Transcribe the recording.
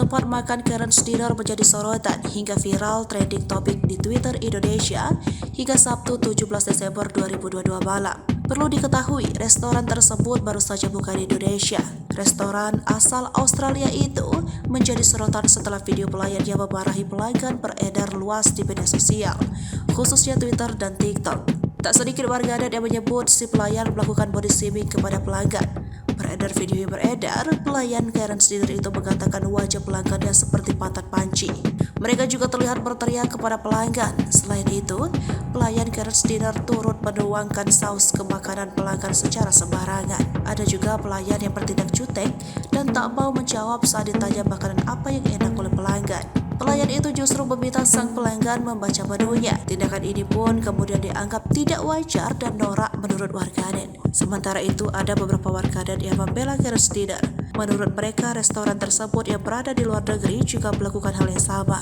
Tempat makan Karen's Dinner menjadi sorotan hingga viral trending topik di Twitter Indonesia hingga Sabtu 17 Desember 2022 malam. Perlu diketahui, restoran tersebut baru saja buka di Indonesia. Restoran asal Australia itu menjadi sorotan setelah video pelayan yang memarahi pelanggan beredar luas di media sosial, khususnya Twitter dan TikTok. Tak sedikit warganet yang menyebut si pelayan melakukan body shaming kepada pelanggan. Beredar video yang beredar, pelayan Karen's Dinner itu mengatakan wajah pelanggannya seperti pantat panci. Mereka juga terlihat berteriak kepada pelanggan. Selain itu, pelayan Karen's Dinner turut menuangkan saus ke makanan pelanggan secara sembarangan. Ada juga pelayan yang bertindak jutek dan tak mau menjawab saat ditanya makanan apa yang enak oleh pelanggan. Pelayan itu justru meminta sang pelanggan membaca menunya. Tindakan ini pun kemudian dianggap tidak wajar dan norak menurut warganet. Sementara itu, ada beberapa warganet yang membela Karen's Dinner. Menurut mereka, restoran tersebut yang berada di luar negeri juga melakukan hal yang sama.